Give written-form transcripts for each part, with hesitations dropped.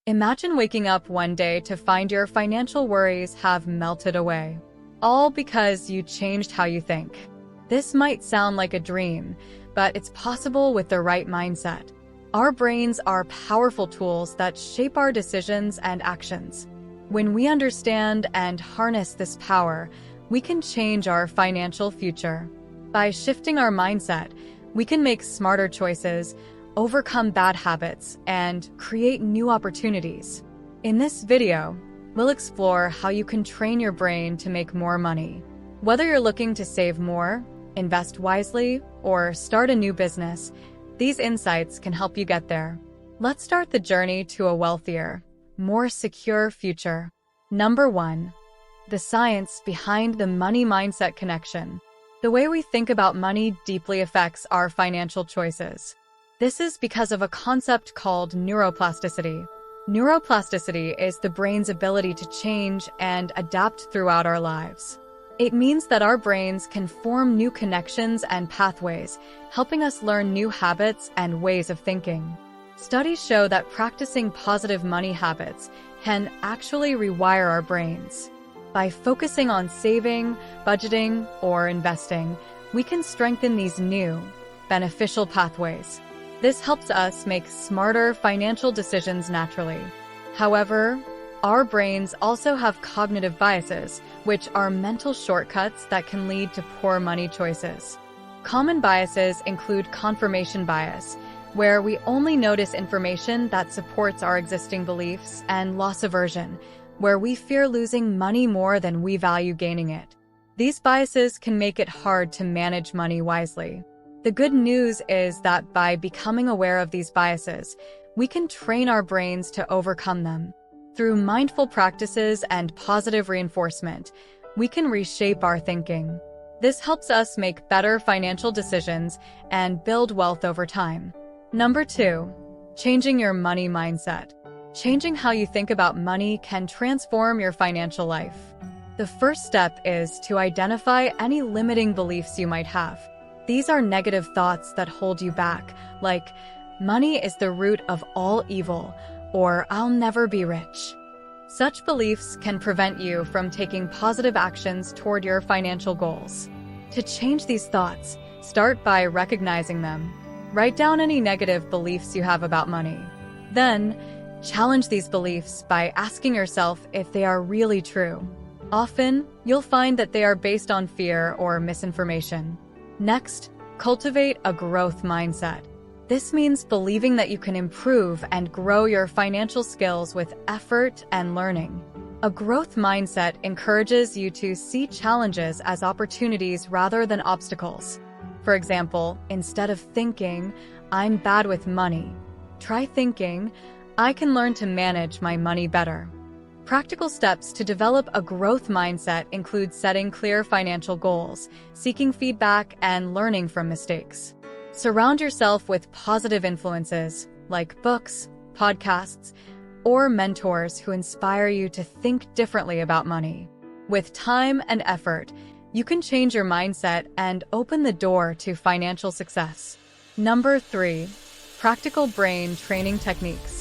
Imagine waking up one day to find your financial worries have melted away, all because you changed how you think. This might sound like a dream, but it's possible with the right mindset. Our brains are powerful tools that shape our decisions and actions. When we understand and harness this power, we can change our financial future. By shifting our mindset, we can make smarter choices, overcome bad habits, and create new opportunities. In this video, we'll explore how you can train your brain to make more money. Whether you're looking to save more, invest wisely, or start a new business, these insights can help you get there. Let's start the journey to a wealthier, more secure future. Number 1. The science behind the money mindset connection. The way we think about money deeply affects our financial choices. This is because of a concept called neuroplasticity. Neuroplasticity is the brain's ability to change and adapt throughout our lives. It means that our brains can form new connections and pathways, helping us learn new habits and ways of thinking. Studies show that practicing positive money habits can actually rewire our brains. By focusing on saving, budgeting, or investing, we can strengthen these new, beneficial pathways. This helps us make smarter financial decisions naturally. However, our brains also have cognitive biases, which are mental shortcuts that can lead to poor money choices. Common biases include confirmation bias, where we only notice information that supports our existing beliefs, and loss aversion, where we fear losing money more than we value gaining it. These biases can make it hard to manage money wisely. The good news is that by becoming aware of these biases, we can train our brains to overcome them. Through mindful practices and positive reinforcement, we can reshape our thinking. This helps us make better financial decisions and build wealth over time. Number 2. Changing your money mindset. Changing how you think about money can transform your financial life. The first step is to identify any limiting beliefs you might have. These are negative thoughts that hold you back, like, money is the root of all evil, or I'll never be rich. Such beliefs can prevent you from taking positive actions toward your financial goals. To change these thoughts, start by recognizing them. Write down any negative beliefs you have about money. Then, challenge these beliefs by asking yourself if they are really true. Often, you'll find that they are based on fear or misinformation. Next, cultivate a growth mindset. This means believing that you can improve and grow your financial skills with effort and learning. A growth mindset encourages you to see challenges as opportunities rather than obstacles. For example, instead of thinking, I'm bad with money, try thinking, I can learn to manage my money better. Practical steps to develop a growth mindset include setting clear financial goals, seeking feedback, and learning from mistakes. Surround yourself with positive influences, like books, podcasts, or mentors who inspire you to think differently about money. With time and effort, you can change your mindset and open the door to financial success. Number 3. Practical brain training techniques.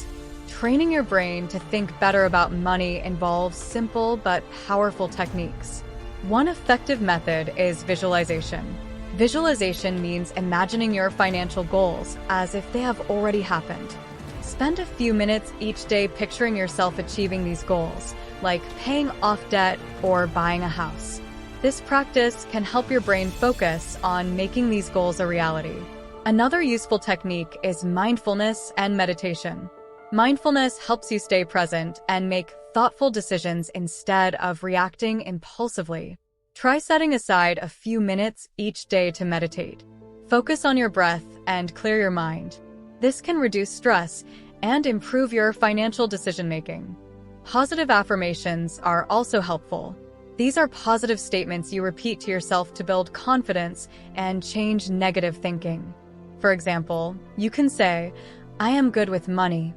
Training your brain to think better about money involves simple but powerful techniques. One effective method is visualization. Visualization means imagining your financial goals as if they have already happened. Spend a few minutes each day picturing yourself achieving these goals, like paying off debt or buying a house. This practice can help your brain focus on making these goals a reality. Another useful technique is mindfulness and meditation. Mindfulness helps you stay present and make thoughtful decisions instead of reacting impulsively. Try setting aside a few minutes each day to meditate. Focus on your breath and clear your mind. This can reduce stress and improve your financial decision-making. Positive affirmations are also helpful. These are positive statements you repeat to yourself to build confidence and change negative thinking. For example, you can say, I am good with money,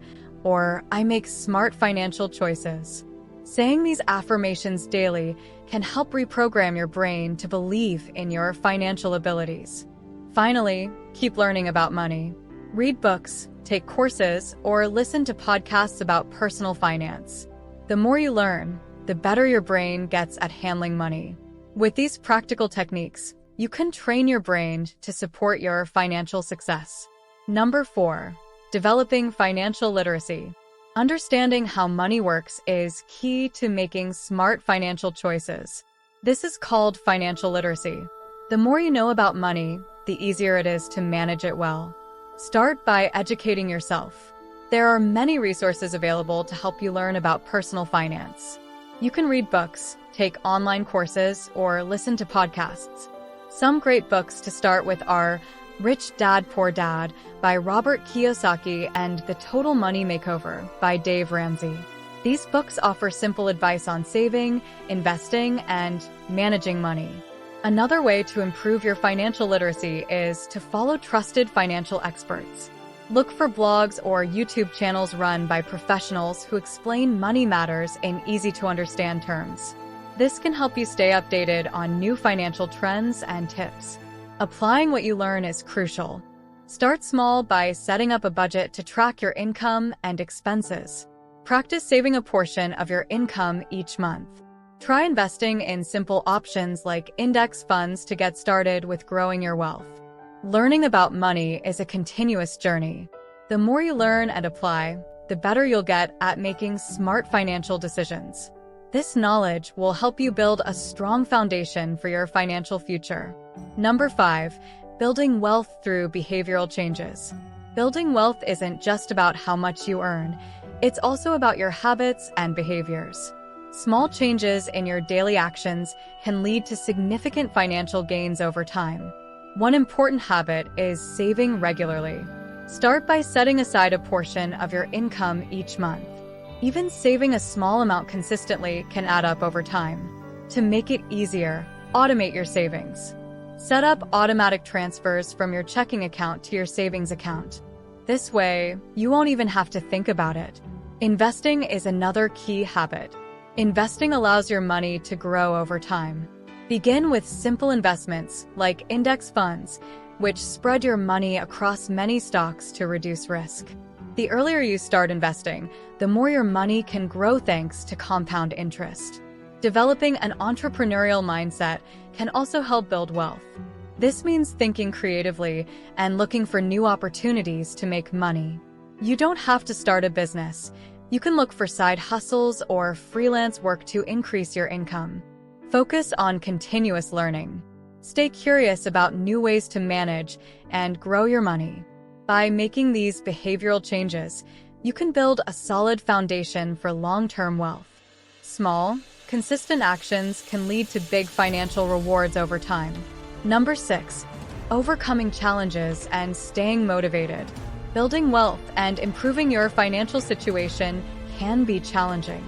or I make smart financial choices. Saying these affirmations daily can help reprogram your brain to believe in your financial abilities. Finally, keep learning about money. Read books, take courses, or listen to podcasts about personal finance. The more you learn, the better your brain gets at handling money. With these practical techniques, you can train your brain to support your financial success. Number 4. Developing financial literacy. Understanding how money works is key to making smart financial choices. This is called financial literacy. The more you know about money, the easier it is to manage it well. Start by educating yourself. There are many resources available to help you learn about personal finance. You can read books, take online courses, or listen to podcasts. Some great books to start with are Rich Dad, Poor Dad by Robert Kiyosaki and The Total Money Makeover by Dave Ramsey. These books offer simple advice on saving, investing, and managing money. Another way to improve your financial literacy is to follow trusted financial experts. Look for blogs or YouTube channels run by professionals who explain money matters in easy-to-understand terms. This can help you stay updated on new financial trends and tips. Applying what you learn is crucial. Start small by setting up a budget to track your income and expenses. Practice saving a portion of your income each month. Try investing in simple options like index funds to get started with growing your wealth. Learning about money is a continuous journey. The more you learn and apply, the better you'll get at making smart financial decisions. This knowledge will help you build a strong foundation for your financial future. Number 5. Building wealth through behavioral changes. Building wealth isn't just about how much you earn. It's also about your habits and behaviors. Small changes in your daily actions can lead to significant financial gains over time. One important habit is saving regularly. Start by setting aside a portion of your income each month. Even saving a small amount consistently can add up over time. To make it easier, automate your savings. Set up automatic transfers from your checking account to your savings account. This way, you won't even have to think about it. Investing is another key habit. Investing allows your money to grow over time. Begin with simple investments like index funds, which spread your money across many stocks to reduce risk. The earlier you start investing, the more your money can grow thanks to compound interest. Developing an entrepreneurial mindset can also help build wealth. This means thinking creatively and looking for new opportunities to make money. You don't have to start a business. You can look for side hustles or freelance work to increase your income. Focus on continuous learning. Stay curious about new ways to manage and grow your money. By making these behavioral changes, you can build a solid foundation for long-term wealth. Small, consistent actions can lead to big financial rewards over time. Number 6. Overcoming challenges and staying motivated. Building wealth and improving your financial situation can be challenging.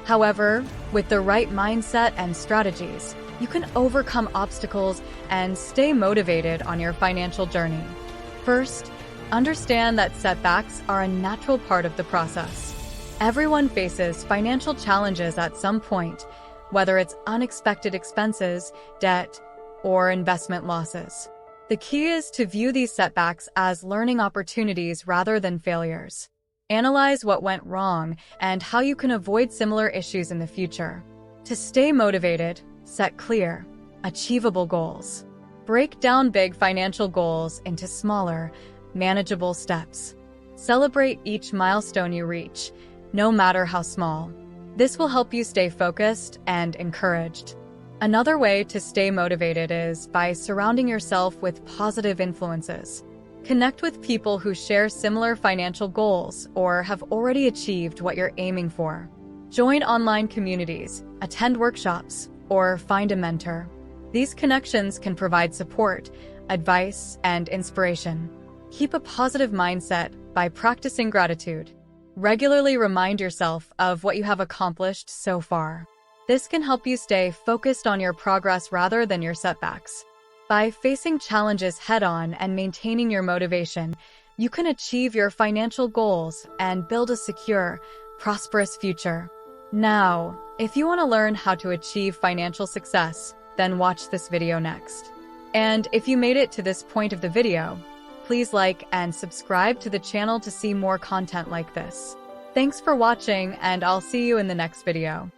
However, with the right mindset and strategies, you can overcome obstacles and stay motivated on your financial journey. First, understand that setbacks are a natural part of the process. Everyone faces financial challenges at some point, whether it's unexpected expenses, debt, or investment losses. The key is to view these setbacks as learning opportunities rather than failures. Analyze what went wrong and how you can avoid similar issues in the future. To stay motivated, set clear, achievable goals. Break down big financial goals into smaller, manageable steps. Celebrate each milestone you reach, no matter how small. This will help you stay focused and encouraged. Another way to stay motivated is by surrounding yourself with positive influences. Connect with people who share similar financial goals or have already achieved what you're aiming for. Join online communities, attend workshops, or find a mentor. These connections can provide support, advice, and inspiration. Keep a positive mindset by practicing gratitude. Regularly remind yourself of what you have accomplished so far. This can help you stay focused on your progress rather than your setbacks. By facing challenges head-on and maintaining your motivation, you can achieve your financial goals and build a secure, prosperous future. Now, if you want to learn how to achieve financial success, then watch this video next. And if you made it to this point of the video, please like and subscribe to the channel to see more content like this. Thanks for watching, and I'll see you in the next video.